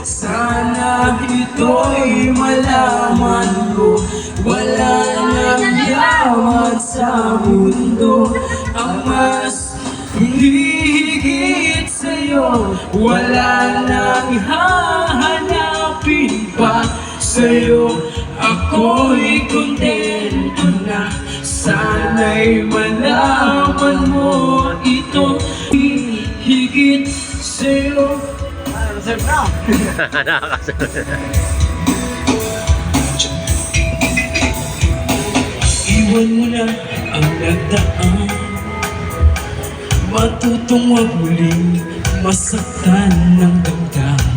Sana ito'y malaman mo, wala nang yaman sa mundo ang mas hihigit sa'yo. Wala nang hahanapin pa sa'yo. Ako'y kontento na, sana'y malaman mo ito higit sa'yo. Iwan mo na ang nagdaan, matutong wag muling masaktan ng damdaman.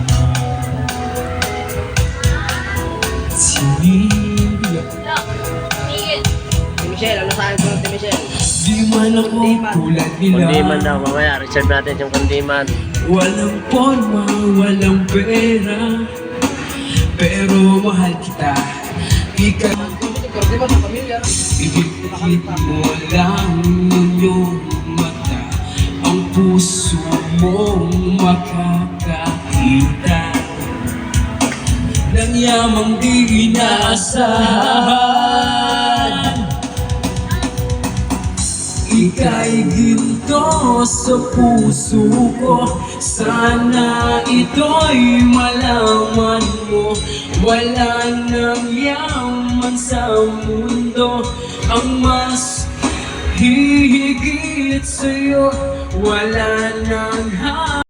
Sinila Michelle, ano saan ko ng Michelle? di man ako tulad nila. Kundiman daw, mamaya reserve natin yung kundiman. Walang forma, walang pera, pero mahal kita. Ikaw, ibigit mo lang ng iyong mata, ang puso mong makakakita ng yamang di inaasahan. Ika'y ginto sa puso ko, sana ito'y malaman mo. Wala nang yaman sa mundo ang mas hihigit sa'yo. Wala nang